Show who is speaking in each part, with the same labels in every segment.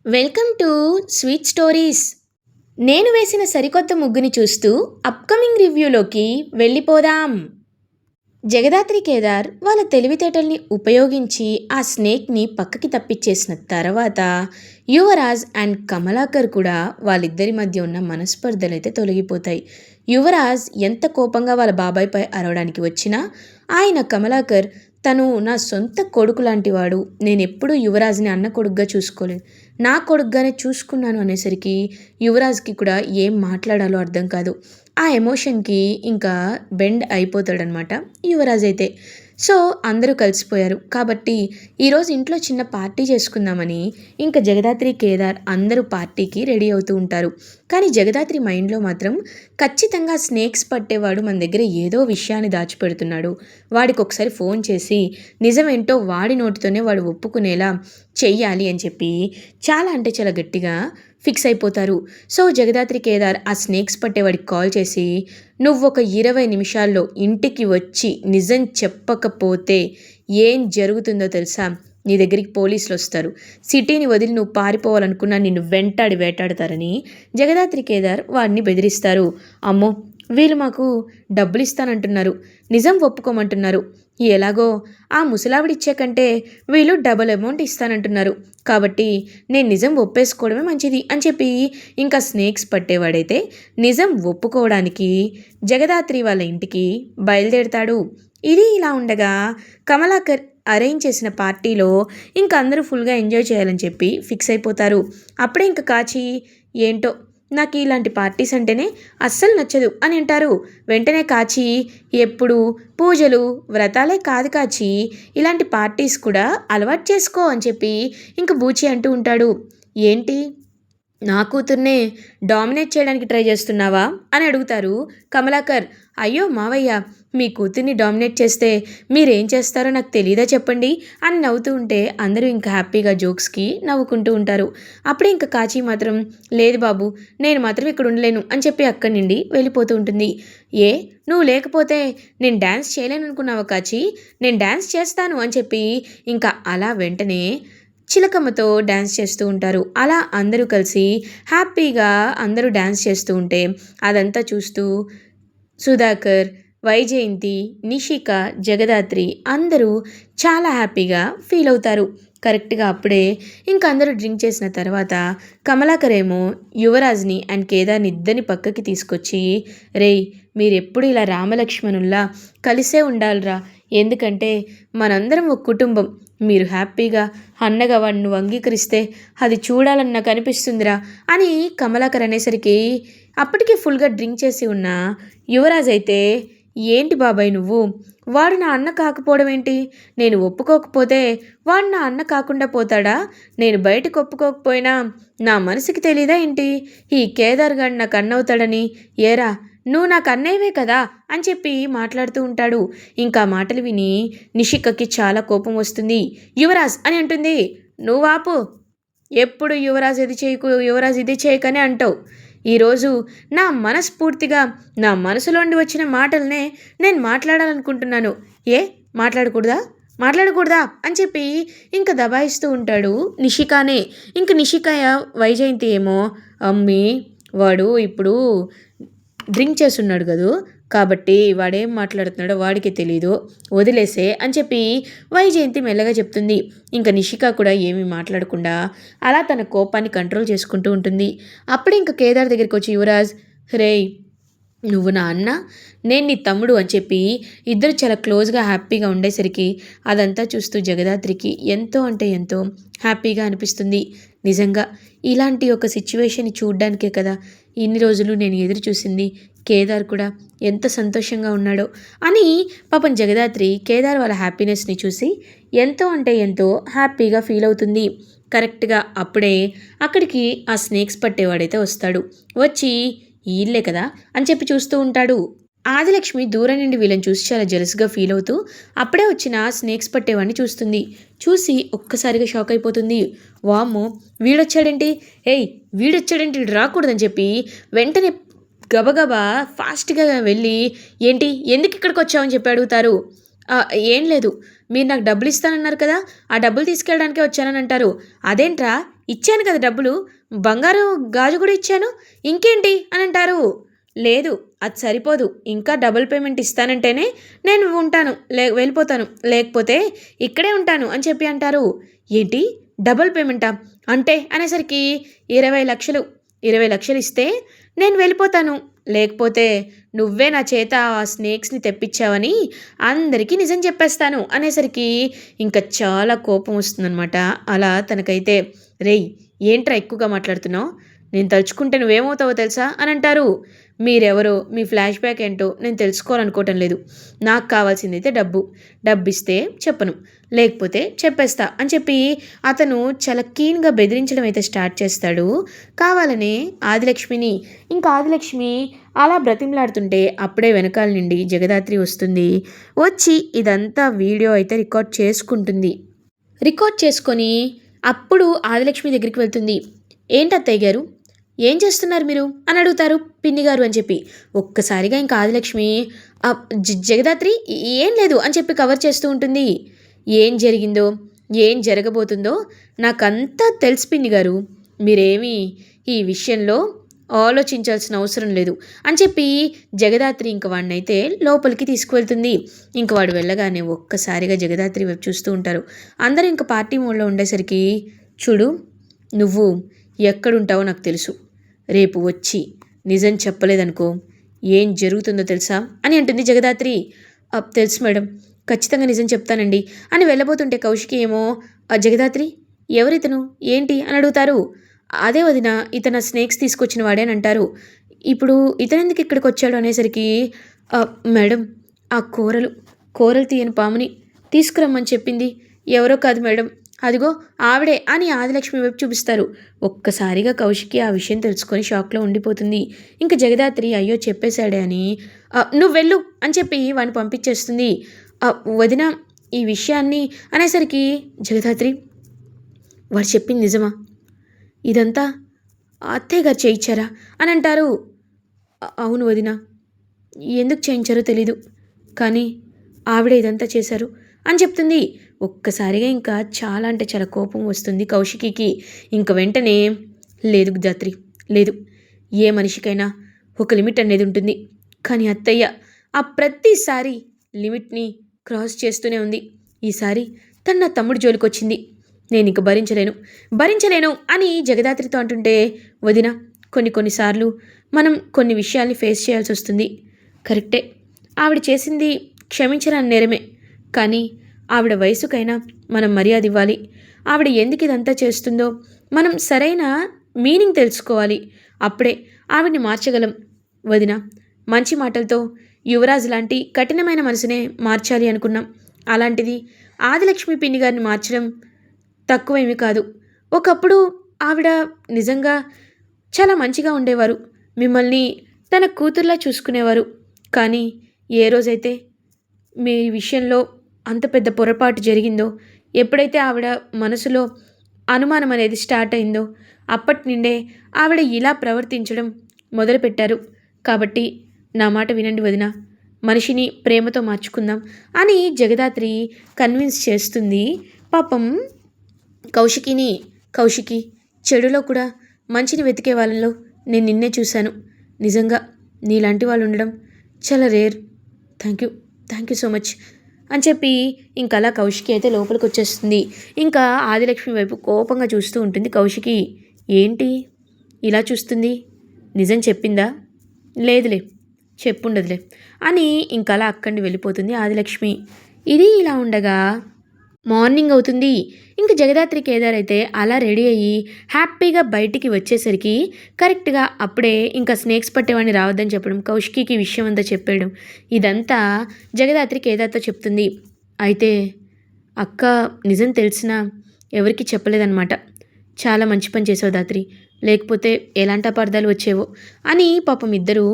Speaker 1: Welcome to sweet stories. నేను వేసిన సరికొత్త ముగ్గుని చూస్తూ అప్కమింగ్ రివ్యూలోకి వెళ్ళిపోదాం. జగదాత్రి కేదార్ వాళ్ళ తెలివితేటల్ని ఉపయోగించి ఆ స్నేక్ని పక్కకి తప్పించేసిన తర్వాత యువరాజ్ అండ్ కమలాకర్ కూడా వాళ్ళిద్దరి మధ్య ఉన్న మనస్పర్ధలైతే తొలగిపోతాయి. యువరాజ్ ఎంత కోపంగా వాళ్ళ బాబాయ్పై అరవడానికి వచ్చినా ఆయన కమలాకర్ తను నా సొంత కొడుకు లాంటివాడు, నేనెప్పుడూ యువరాజ్ని అన్న కొడుకుగా చూసుకోలేదు, నా కొడుకుగానే చూసుకున్నాను అనేసరికి యువరాజ్కి కూడా ఏం మాట్లాడాలో అర్థం కాదు. ఆ ఎమోషన్కి ఇంకా బెండ్ అయిపోతాడనమాట యువరాజ్ అయితే. సో అందరూ కలిసిపోయారు కాబట్టి ఈరోజు ఇంట్లో చిన్న పార్టీ చేసుకుందామని ఇంకా జగదాత్రి కేదార్ అందరూ పార్టీకి రెడీ అవుతూ ఉంటారు. కానీ జగదాత్రి మైండ్లో మాత్రం ఖచ్చితంగా స్నేక్స్ పట్టేవాడు మన దగ్గర ఏదో విషయాన్ని దాచిపెడుతున్నాడు, వాడికి ఒకసారి ఫోన్ చేసి నిజమేంటో వాడి నోటితోనే వాడు ఒప్పుకునేలా చెయ్యాలి అని చెప్పి చాలా అంటే చాలా గట్టిగా ఫిక్స్ అయిపోతారు. సో జగదాత్రి కేదార్ ఆ స్నేక్స్ పట్టేవాడికి కాల్ చేసి, నువ్వు ఒక 20 నిమిషాల్లో ఇంటికి వచ్చి నిజం చెప్పకపోతే ఏం జరుగుతుందో తెలుసా, నీ దగ్గరికి పోలీసులు వస్తారు, సిటీని వదిలి నువ్వు పారిపోవాలనుకున్నా నిన్ను వెంటాడి వేటాడతారని జగదాత్రి కేదార్ వాడిని బెదిరిస్తారు. అమ్మో, వీళ్ళు మాకు డబ్బులు ఇస్తానంటున్నారు, నిజం ఒప్పుకోమంటున్నారు, ఎలాగో ఆ ముసలావిడిచ్చే కంటే వీళ్ళు డబుల్ అమౌంట్ ఇస్తానంటున్నారు, కాబట్టి నేను నిజం ఒప్పేసుకోవడమే మంచిది అని చెప్పి ఇంకా స్నేక్స్ పట్టేవాడైతే నిజం ఒప్పుకోవడానికి జగదాత్రి వాళ్ళ ఇంటికి బయలుదేరుతాడు. ఇది ఇలా ఉండగా కమలాకర్ అరేంజ్ చేసిన పార్టీలో ఇంకా అందరూ ఫుల్గా ఎంజాయ్ చేయాలని చెప్పి ఫిక్స్ అయిపోతారు. అప్పుడే ఇంకా కాచి, ఏంటో నాకు ఇలాంటి పార్టీస్ అంటేనే అస్సలు నచ్చదు అని అంటారు. వెంటనే కాచి, ఎప్పుడు పూజలు వ్రతాలే కాదు కాచి, ఇలాంటి పార్టీస్ కూడా అలవాటు చేసుకో అని చెప్పి ఇంక బూచి అంటూ ఉంటాడు. ఏంటి, నా కూతుర్నే డామినేట్ చేయడానికి ట్రై చేస్తున్నావా అని అడుగుతారు కమలాకర్. అయ్యో మావయ్య, మీ కూతుర్ని డామినేట్ చేస్తే మీరేం చేస్తారో నాకు తెలీదా చెప్పండి అని నవ్వుతూ ఉంటే అందరూ ఇంకా హ్యాపీగా జోక్స్కి నవ్వుకుంటూ ఉంటారు. అప్పుడే ఇంకా కాచి మాత్రం, లేదు బాబు, నేను మాత్రం ఇక్కడ ఉండలేను అని చెప్పి అక్కడి నుండి వెళ్ళిపోతూ ఉంటుంది. ఏ, నువ్వు లేకపోతే నేను డ్యాన్స్ చేయలేను అనుకున్నావా కాచి, నేను డ్యాన్స్ చేస్తాను అని చెప్పి ఇంకా అలా వెంటనే చిలకమ్మతో డ్యాన్స్ చేస్తూ ఉంటారు. అలా అందరూ కలిసి హ్యాపీగా అందరూ డ్యాన్స్ చేస్తూ ఉంటే అదంతా చూస్తూ సుధాకర్, వైజయంతి, నిషిక, జగదాత్రి అందరూ చాలా హ్యాపీగా ఫీల్ అవుతారు. కరెక్ట్గా అప్పుడే ఇంక అందరూ డ్రింక్ చేసిన తర్వాత కమలాకర్ ఏమో యువరాజ్ని అండ్ కేదార్ని ఇద్దరిని పక్కకి తీసుకొచ్చి, రేయ్, మీరెప్పుడు ఇలా రామలక్ష్మణుల్లా కలిసే ఉండాలిరా, ఎందుకంటే మనందరం ఒక కుటుంబం, మీరు హ్యాపీగా అన్నగా వాడిని నువ్వు అంగీకరిస్తే అది చూడాలని నాకు అనిపిస్తుందిరా అని కమలాకర్ అనేసరికి అప్పటికే ఫుల్గా డ్రింక్ చేసి ఉన్న యువరాజ్ అయితే, ఏంటి బాబాయ్ నువ్వు, వాడు నా అన్న కాకపోవడం ఏంటి, నేను ఒప్పుకోకపోతే వాడు నా అన్న కాకుండా పోతాడా, నేను బయటకు ఒప్పుకోకపోయినా నా మనసుకి తెలీదా ఏంటి ఈ కేదార్ గాడు నాకు అన్న అవుతాడని, ఏరా నువ్వు నాకు అన్నయ్యవే కదా అని చెప్పి మాట్లాడుతూ ఉంటాడు. ఇంకా మాటలు విని నిషికకి చాలా కోపం వస్తుంది. యువరాజ్ అని అంటుంది, నువ్వు ఆపు, ఎప్పుడు యువరాజ్ ఇది చేయకు యువరాజ్ ఇది చేయకనే అంటావు, ఈరోజు నా మనస్ఫూర్తిగా నా మనసులోండి వచ్చిన మాటలనే నేను మాట్లాడాలనుకుంటున్నాను, ఏ మాట్లాడకూడదా మాట్లాడకూడదా అని చెప్పి ఇంకా దబాయిస్తూ ఉంటాడు నిషికానే. ఇంక నిషికాయ వైజయంతి ఏమో, అమ్మి వాడు ఇప్పుడు డ్రింక్ చేస్తున్నాడు కదూ, కాబట్టి వాడేం మాట్లాడుతున్నాడో వాడికి తెలీదు, వదిలేసే అని చెప్పి వైజయంతి మెల్లగా చెప్తుంది. ఇంకా నిషిక కూడా ఏమీ మాట్లాడకుండా అలా తన కోపాన్ని కంట్రోల్ చేసుకుంటూ ఉంటుంది. అప్పుడే ఇంకా కేదార్ దగ్గరికి వచ్చి యువరాజ్, రేయ్, నువ్వు నా అన్న, నేను నీ తమ్ముడు అని చెప్పి ఇద్దరు చాలా క్లోజ్గా హ్యాపీగా ఉండేసరికి అదంతా చూస్తూ జగదాత్రికి ఎంతో అంటే ఎంతో హ్యాపీగా అనిపిస్తుంది. నిజంగా ఇలాంటి ఒక సిచ్యువేషన్ని చూడ్డానికే కదా ఇన్ని రోజులు నేను ఎదురు చూసింది, కేదార్ కూడా ఎంత సంతోషంగా ఉన్నాడో అని పాపం జగదాత్రి కేదార్ వాళ్ళ హ్యాపీనెస్ని చూసి ఎంతో అంటే ఎంతో హ్యాపీగా ఫీల్ అవుతుంది. కరెక్ట్గా అప్పుడే అక్కడికి ఆ స్నేక్స్ పట్టేవాడైతే వస్తాడు. వచ్చి ఈళ్ళే కదా అని చెప్పి చూస్తూ ఉంటాడు. ఆదిలక్ష్మి దూరం నుండి వీళ్ళని చూసి చాలా జెలస్గా ఫీల్ అవుతూ అప్పుడే వచ్చిన స్నేక్స్ పట్టేవాడిని చూస్తుంది. చూసి ఒక్కసారిగా షాక్ అయిపోతుంది. వామ్మో, వీడొచ్చాడేంటి, ఏయ్ వీడొచ్చాడేంటి, వీడు రాకూడదని చెప్పి వెంటనే గబగబా ఫాస్ట్గా వెళ్ళి, ఏంటి, ఎందుకు ఇక్కడికి వచ్చావని చెప్పి అడుగుతారు. ఏం లేదు, మీరు నాకు డబ్బులు ఇస్తానన్నారు కదా, ఆ డబ్బులు తీసుకెళ్ళడానికే వచ్చానని అంటారు. అదేంట్రా ఇచ్చాను కదా డబ్బులు, బంగారు గాజు కూడా ఇచ్చాను, ఇంకేంటి అని అంటారు. లేదు, అది సరిపోదు, ఇంకా డబుల్ పేమెంట్ ఇస్తానంటేనే నేను ఉంటాను, వెళ్ళిపోతాను, లేకపోతే ఇక్కడే ఉంటాను అని చెప్పి అంటారు. ఏంటి, డబుల్ పేమెంటా అంటే అనేసరికి 20 లక్షలు, 20 లక్షలు ఇస్తే నేను వెళ్ళిపోతాను, లేకపోతే నువ్వే నా చేత ఆ స్నేక్స్ని తెప్పించావని అందరికీ నిజం చెప్పేస్తాను అనేసరికి ఇంకా చాలా కోపం వస్తుందనమాట. అలా తనకైతే, రేయ్ ఏంట్రా ఎక్కువగా మాట్లాడుతున్నావు, నేను తలుచుకుంటే నువ్వేమవుతావో తెలుసా అని అంటారు. మీరెవరో, మీ ఫ్లాష్ బ్యాక్ ఏంటో నేను తెలుసుకోవాలనుకోవటం లేదు, నాకు కావాల్సిందైతే డబ్బు ఇస్తే చెప్పను, లేకపోతే చెప్పేస్తా అని చెప్పి అతను చాలా కీన్గా బెదిరించడం అయితే స్టార్ట్ చేస్తాడు కావాలనే ఆదిలక్ష్మిని. ఇంకా ఆదిలక్ష్మి అలా బ్రతిమలాడుతుంటే అప్పుడే వెనకాల నుండి జగదాత్రి వస్తుంది. వచ్చి ఇదంతా వీడియో అయితే రికార్డ్ చేసుకుంటుంది. రికార్డ్ చేసుకొని అప్పుడు ఆదిలక్ష్మి దగ్గరికి వెళ్తుంది. ఏంటి అత్తయ్య గారు, ఏం చేస్తున్నారు మీరు అని అడుగుతారు పిన్ని గారు అని చెప్పి. ఒక్కసారిగా ఇంకా ఆదిలక్ష్మి జగదాత్రి ఏం లేదు అని చెప్పి కవర్ చేస్తూ ఉంటుంది. ఏం జరిగిందో, ఏం జరగబోతుందో నాకంతా తెలుసు పిన్ని గారు, మీరేమీ ఈ విషయంలో ఆలోచించాల్సిన అవసరం లేదు అని చెప్పి జగదాత్రి ఇంక వాడినైతే లోపలికి తీసుకువెళ్తుంది. ఇంక వాడు వెళ్ళగానే ఒక్కసారిగా జగదాత్రి వైపు చూస్తూ ఉంటారు. అందరూ ఇంక పార్టీ మోడ్లో ఉండేసరికి, చూడు నువ్వు ఎక్కడుంటావో నాకు తెలుసు, రేపు వచ్చి నిజం చెప్పలేదనుకో ఏం జరుగుతుందో తెలుసా అని అంటుంది జగదాత్రి. తెలుసు మేడం, ఖచ్చితంగా నిజం చెప్తానండి అని వెళ్ళబోతుంటే కౌశికి ఏమో, జగదాత్రి ఎవరితను ఏంటి అని అడుగుతారు. అదే వదిన, ఇతను స్నేక్స్ తీసుకొచ్చిన వాడే అని అంటారు. ఇప్పుడు ఇతను ఎందుకు ఇక్కడికి వచ్చాడు అనేసరికి, మేడం ఆ కూరలు తీయని పాముని తీసుకురమ్మని చెప్పింది ఎవరో కాదు మేడం, అదిగో ఆవిడే అని ఆదిలక్ష్మి వైపు చూపిస్తారు. ఒక్కసారిగా కౌశికి ఆ విషయం తెలుసుకొని షాక్లో ఉండిపోతుంది. ఇంకా జగదాత్రి అయ్యో చెప్పేశాడే అని, నువ్వు వెళ్ళు అని చెప్పి వాడిని పంపించేస్తుంది. వదిన ఈ విషయాన్ని అనేసరికి జగదాత్రి, వాడు చెప్పింది నిజమా, ఇదంతా అత్తయ్య గారు చేయించారా అని అంటారు. అవును వదిన, ఎందుకు చేయించారో తెలీదు, కానీ ఆవిడ ఇదంతా చేశారు అని చెప్తుంది. ఒక్కసారిగా ఇంకా చాలా అంటే చాలా కోపం వస్తుంది కౌశికికి. ఇంక వెంటనే, లేదు జాత్రి లేదు, ఏ మనిషికైనా ఒక లిమిట్ అనేది ఉంటుంది, కానీ అత్తయ్య ఆ ప్రతిసారి లిమిట్ని క్రాస్ చేస్తూనే ఉంది. ఈసారి తన నా తమ్ముడు జోలికొచ్చింది, నేను ఇంక భరించలేను అని జగదాత్రితో అంటుంటే, వదిన కొన్నిసార్లు మనం కొన్ని విషయాల్ని ఫేస్ చేయాల్సి వస్తుంది, కరెక్టే, ఆవిడ చేసింది క్షమించరాని నేరమే, కానీ ఆవిడ వయసుకైనా మనం మర్యాద ఇవ్వాలి, ఆవిడ ఎందుకు ఇదంతా చేస్తుందో మనం సరైన మీనింగ్ తెలుసుకోవాలి, అప్పుడే ఆవిడ్ని మార్చగలం. వదిన మంచి మాటలతో యువరాజు లాంటి కఠినమైన మనసునే మార్చాలి అనుకున్నాం, అలాంటిది ఆదిలక్ష్మి పిన్ని గారిని మార్చడం తక్కువేమీ కాదు. ఒకప్పుడు ఆవిడ నిజంగా చాలా మంచిగా ఉండేవారు, మిమ్మల్ని తన కూతుర్లా చూసుకునేవారు, కానీ ఏ రోజైతే మీ విషయంలో అంత పెద్ద పొరపాటు జరిగిందో, ఎప్పుడైతే ఆవిడ మనసులో అనుమానం అనేది స్టార్ట్ అయిందో అప్పటి నుండే ఆవిడ ఇలా ప్రవర్తించడం మొదలుపెట్టారు. కాబట్టి నా మాట వినండి వదిన, మనిషిని ప్రేమతో మార్చుకుందాం అని జగదాత్రి కన్విన్స్ చేస్తుంది. పాపం కౌశికి చెడులో కూడా మంచిని వెతికే వాళ్ళలో నేను నిన్నే చూశాను, నిజంగా నీలాంటి వాళ్ళు ఉండడం చాలా rare, thank you so much అని చెప్పి ఇంకా అలా కౌశికి అయితే లోపలికి వచ్చేస్తుంది. ఇంకా ఆదిలక్ష్మి వైపు కోపంగా చూస్తూ ఉంటుంది కౌశికి. ఏంటి ఇలా చూస్తుంది, నిజం చెప్పిందా, లేదులే చెప్పుండదులే అని ఇంకా అలా అక్కడిని వెళ్ళిపోతుంది ఆదిలక్ష్మి. ఇది ఇలా ఉండగా మార్నింగ్ అవుతుంది. ఇంక జగదాత్రి కేదార్ అయితే అలా రెడీ అయ్యి హ్యాపీగా బయటికి వచ్చేసరికి కరెక్ట్గా అప్పుడే ఇంకా స్నేక్స్ పట్టేవాడిని రావద్దని చెప్పడం, కౌశికి విషయం అంతా చెప్పేయడం, ఇదంతా జగదాత్రి కేదార్తో చెప్తుంది. అయితే అక్క నిజం తెలిసినా ఎవరికి చెప్పలేదన్నమాట, చాలా మంచి పని చేసావు దాత్రి, లేకపోతే ఎలాంటి అపార్థాలు వచ్చేవో అని పాపం ఇద్దరు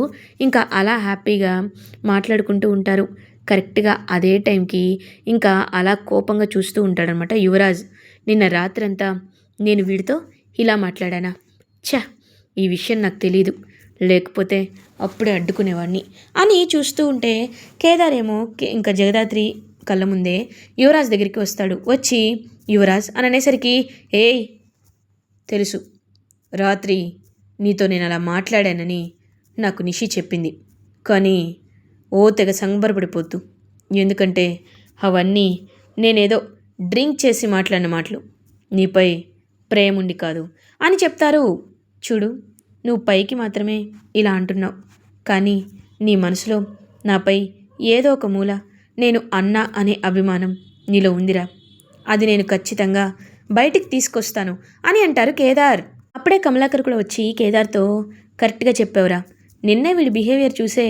Speaker 1: ఇంకా అలా హ్యాపీగా మాట్లాడుకుంటూ ఉంటారు. కరెక్ట్గా అదే టైంకి ఇంకా అలా కోపంగా చూస్తూ ఉంటాడనమాట యువరాజ్. నిన్న రాత్రంతా నేను వీడితో ఇలా మాట్లాడానా, ఈ విషయం నాకు తెలీదు, లేకపోతే అప్పుడే అడ్డుకునేవాడిని అని చూస్తూ ఉంటే కేదారేమో ఇంకా జగదాత్రి కళ్ళ ముందే యువరాజ్ దగ్గరికి వస్తాడు. వచ్చి యువరాజ్ అని అనేసరికి, ఏయ్ తెలుసు, రాత్రి నీతో నేను అలా మాట్లాడానని నాకు నిషి చెప్పింది. కానీ తెగ సంబరపడిపోద్దు. ఎందుకంటే అవన్నీ నేనేదో డ్రింక్ చేసి మాట్లాడిన మాటలు, నీపై ప్రేమ ఉండి కాదు అని చెప్తారు. చూడు, నువ్వు పైకి మాత్రమే ఇలా అంటున్నావు, కానీ నీ మనసులో నాపై ఏదో ఒక మూల నేను అన్నా అనే అభిమానం నీలో ఉందిరా. అది నేను ఖచ్చితంగా బయటికి తీసుకొస్తాను అని అంటారు కేదార్. అప్పుడే కమలాకర్ కూడా వచ్చి కేదార్తో, కరెక్ట్గా చెప్పావురా, నిన్నే వీడి బిహేవియర్ చూసే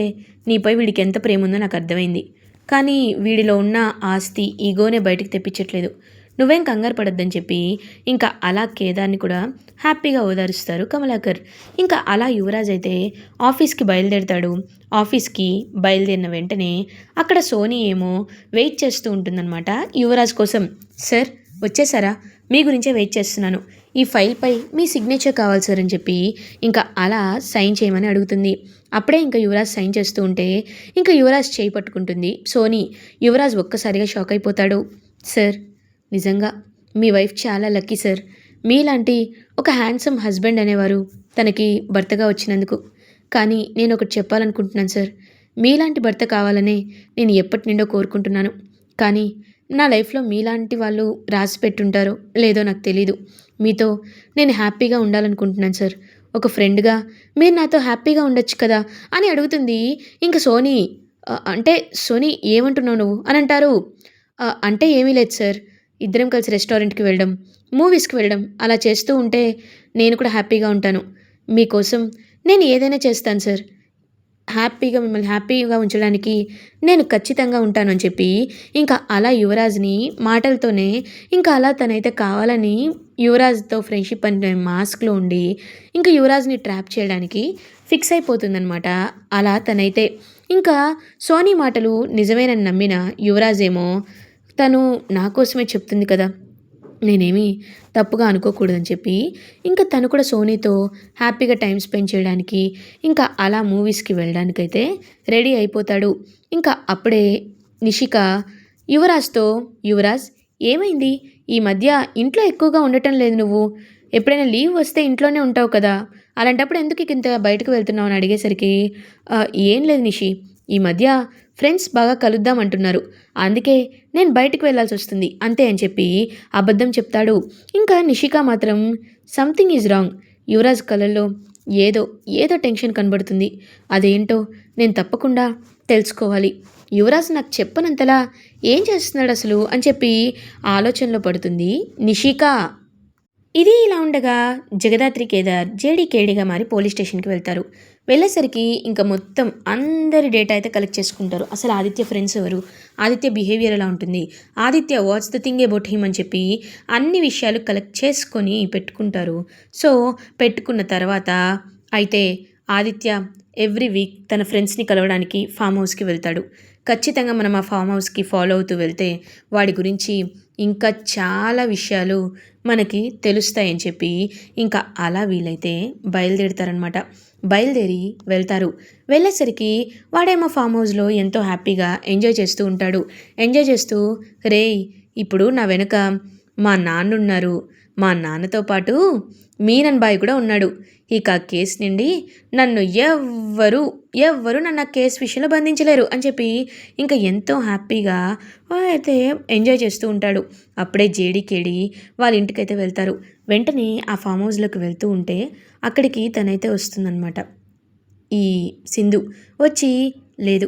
Speaker 1: నీపై వీడికి ఎంత ప్రేమ ఉందో నాకు అర్థమైంది. కానీ వీడిలో ఉన్న ఆస్తి ఈగోనే బయటికి తెప్పించట్లేదు. నువ్వేం కంగారు పడొద్దని చెప్పి ఇంకా అలా కేదార్ని కూడా హ్యాపీగా ఓదారుస్తారు కమలాకర్. ఇంకా అలా యువరాజ్ అయితే ఆఫీస్కి బయలుదేరుతాడు. ఆఫీస్కి బయలుదేరిన వెంటనే అక్కడ సోనీ ఏమో వెయిట్ చేస్తూ ఉంటుందన్నమాట యువరాజ్ కోసం. సార్ వచ్చేసారా, మీ గురించే వెయిట్ చేస్తున్నాను, ఈ ఫైల్పై మీ సిగ్నేచర్ కావాలి సార్ అని చెప్పి ఇంకా అలా సైన్ చేయమని అడుగుతుంది. అప్పుడే ఇంకా యువరాజ్ సైన్ చేస్తూ ఉంటే ఇంకా యువరాజ్ చేయి పట్టుకుంటుంది సోనీ. యువరాజ్ ఒక్కసారిగా షాక్ అయిపోతాడు. సార్, నిజంగా మీ వైఫ్ చాలా లక్కీ సార్. మీలాంటి ఒక హ్యాండ్సమ్ హస్బెండ్ అనేవారు తనకి భర్తగా వచ్చినందుకు. కానీ నేను ఒకటి చెప్పాలనుకుంటున్నాను సార్, మీలాంటి భర్త కావాలనే నేను ఎప్పటి నుండో కోరుకుంటున్నాను. కానీ నా లైఫ్లో మీలాంటి వాళ్ళు రాసి పెట్టుంటారో లేదో నాకు తెలీదు. మీతో నేను హ్యాపీగా ఉండాలనుకుంటున్నాను సార్. ఒక ఫ్రెండ్గా మీరు నాతో హ్యాపీగా ఉండొచ్చు కదా అని అడుగుతుంది. ఇంకా సోనీ, అంటే సోనీ ఏమంటున్నావు నువ్వు అని అంటారు. అంటే ఏమీ లేదు సార్, ఇద్దరం కలిసి రెస్టారెంట్కి వెళ్ళడం, మూవీస్కి వెళ్ళడం అలా చేస్తూ ఉంటే నేను కూడా హ్యాపీగా ఉంటాను. మీకోసం నేను ఏదైనా చేస్తాను సార్. హ్యాపీగా మిమ్మల్ని హ్యాపీగా ఉంచడానికి నేను ఖచ్చితంగా ఉంటాను అని చెప్పి ఇంకా అలా యువరాజ్ని మాటలతోనే ఇంకా అలా తనైతే కావాలని యువరాజ్తో ఫ్రెండ్షిప్ అనే మాస్క్లో ఉండి ఇంకా యువరాజ్ని ట్రాప్ చేయడానికి ఫిక్స్ అయిపోతుందనమాట. అలా తనైతే ఇంకా సోనీ మాటలు నిజమేనని నమ్మిన యువరాజ్ ఏమో తను నా కోసమే చెప్తుంది కదా, నేనేమీ తప్పుగా అనుకోకూడదని చెప్పి ఇంకా తను కూడా సోనీతో హ్యాపీగా టైం స్పెండ్ చేయడానికి ఇంకా అలా మూవీస్కి వెళ్ళడానికైతే రెడీ అయిపోతాడు. ఇంకా అప్పుడే నిషిక యువరాజ్తో, యువరాజ్ ఏమైంది, ఈ మధ్య ఇంట్లో ఎక్కువగా ఉండటం లేదు, నువ్వు ఎప్పుడైనా లీవ్ వస్తే ఇంట్లోనే ఉంటావు కదా, అలాంటప్పుడు ఎందుకు ఇంత బయటకు వెళ్తున్నావు అని అడిగేసరికి ఏం లేదు నిషి, ఈ మధ్య ఫ్రెండ్స్ బాగా కలుద్దాం అంటున్నారు, అందుకే నేను బయటకు వెళ్ళాల్సి వస్తుంది అంతే అని చెప్పి అబద్ధం చెప్తాడు. ఇంకా నిషిక మాత్రం సంథింగ్ ఈజ్ రాంగ్, యువరాజ్ కళ్ళల్లో ఏదో టెన్షన్ కనబడుతుంది, అదేంటో నేను తప్పకుండా తెలుసుకోవాలి, యువరాజ్ నాకు చెప్పనంతలా ఏం చేస్తున్నాడు అసలు అని చెప్పి ఆలోచనలో పడుతుంది నిషిక. ఇది ఇలా ఉండగా జగదాత్రి కేదార్ జేడీకేడీగా మారి పోలీస్ స్టేషన్కి వెళ్తారు. వెళ్ళేసరికి ఇంకా మొత్తం అందరి డేటా అయితే కలెక్ట్ చేసుకుంటారు. అసలు ఆదిత్య ఫ్రెండ్స్ ఎవరు, ఆదిత్య బిహేవియర్ ఎలా ఉంటుంది, Aditya what's the thing about him అని చెప్పి అన్ని విషయాలు కలెక్ట్ చేసుకొని పెట్టుకుంటారు. సో పెట్టుకున్న తర్వాత అయితే ఆదిత్య ఎవ్రీ వీక్ తన ఫ్రెండ్స్ని కలవడానికి ఫామ్ హౌస్కి వెళ్తాడు. ఖచ్చితంగా మనం ఆ ఫామ్ హౌస్కి ఫాలో అవుతూ వెళ్తే వాడి గురించి ఇంకా చాలా విషయాలు మనకి తెలుస్తాయని చెప్పి ఇంకా అలా వీలైతే బయలుదేరుతారనమాట. బయలుదేరి వెళ్తారు. వెళ్ళేసరికి వాడేమో ఫామ్ హౌస్లో ఎంతో హ్యాపీగా ఎంజాయ్ చేస్తూ ఉంటాడు. ఎంజాయ్ చేస్తూ, రేయ్ ఇప్పుడు నా వెనుక మా నాన్న ఉన్నారు, మా నాన్నతో పాటు మీనన్ బాయ్ కూడా ఉన్నాడు, ఇక ఆ కేసు నుండి నన్ను ఎవ్వరు నన్ను ఆ కేసు విషయంలో బంధించలేరు అని చెప్పి ఇంకా ఎంతో హ్యాపీగా అయితే ఎంజాయ్ చేస్తూ ఉంటాడు. అప్పుడే జేడీకేడి వాళ్ళ ఇంటికైతే వెళ్తారు. వెంటనే ఆ ఫామ్ హౌస్లోకి వెళ్తూ ఉంటే అక్కడికి తనైతే వస్తుందన్నమాట. ఈ సింధు వచ్చి, లేదు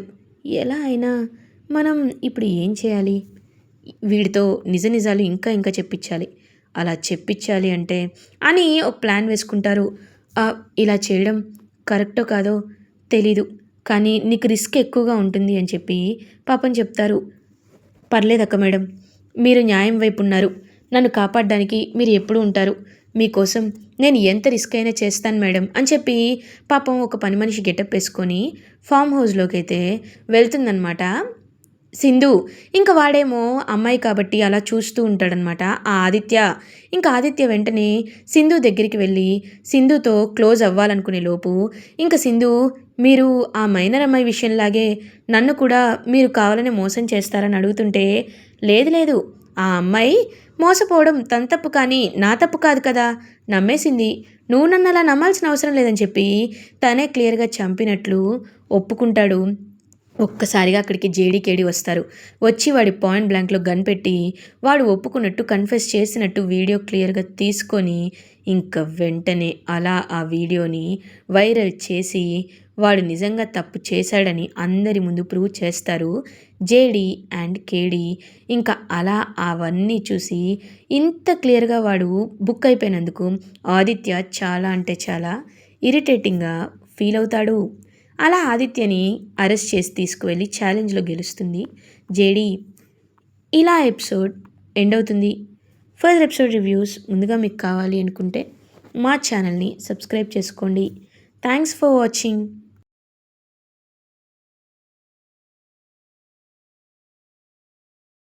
Speaker 1: ఎలా అయినా మనం ఇప్పుడు ఏం చేయాలి, వీడితో నిజాలు ఇంకా చెప్పించాలి, అలా చెప్పించాలి అంటే అని ఒక ప్లాన్ వేసుకుంటారు. ఇలా చేయడం కరెక్టో కాదో తెలీదు, కానీ నీకు రిస్క్ ఎక్కువగా ఉంటుంది అని చెప్పి పాపం చెప్తారు. పర్లేదక్క మేడం, మీరు న్యాయం వైపు ఉన్నారు, నన్ను కాపాడడానికి మీరు ఎప్పుడు ఉంటారు, మీకోసం నేను ఎంత రిస్క్ అయినా చేస్తాను మేడం అని చెప్పి పాపం ఒక పని మనిషి గెటప్ వేసుకొని ఫామ్ హౌస్లోకి అయితే వెళ్తుందనమాట సింధు. ఇంకా వాడేమో అమ్మాయి కాబట్టి అలా చూస్తూ ఉంటాడనమాట ఆ ఆదిత్య. ఇంకా ఆదిత్య వెంటనే సింధు దగ్గరికి వెళ్ళి సింధుతో క్లోజ్ అవ్వాలనుకునే లోపు ఇంకా సింధు, మీరు ఆ మైనర్ అమ్మాయి విషయంలాగే నన్ను కూడా మీరు కావాలని మోసం చేస్తారని అడుగుతుంటే, లేదు ఆ అమ్మాయి మోసపోవడం తన తప్పు కానీ నా తప్పు కాదు కదా, నమ్మేసింది, నువ్వు నన్ను అలా నమ్మాల్సిన అవసరం లేదని చెప్పి తనే క్లియర్గా చంపినట్లు ఒప్పుకుంటాడు. ఒక్కసారిగా అక్కడికి జేడీకేడి వస్తారు. వచ్చి వాడి పాయింట్ బ్లాంక్లో గన్ పెట్టి వాడు ఒప్పుకున్నట్టు కన్ఫెస్ చేసినట్టు వీడియో క్లియర్గా తీసుకొని ఇంక వెంటనే అలా ఆ వీడియోని వైరల్ చేసి వాడు నిజంగా తప్పు చేశాడని అందరి ముందు ప్రూవ్ చేస్తారు జేడీ అండ్ కేడీ. ఇంకా అలా అవన్నీ చూసి ఇంత క్లియర్గా వాడు బుక్ అయిపోయినందుకు ఆదిత్య చాలా అంటే చాలా ఇరిటేటింగ్గా ఫీల్ అవుతాడు. అలా ఆదిత్యని అరెస్ట్ చేసి తీసుకువెళ్ళి ఛాలెంజ్లో గెలుస్తుంది జేడీ. ఇలా ఎపిసోడ్ ఎండ్ అవుతుంది. ఫర్దర్ ఎపిసోడ్ రివ్యూస్ ముందుగా మీకు కావాలి అనుకుంటే మా ఛానల్ని సబ్స్క్రైబ్ చేసుకోండి. Thanks for watching.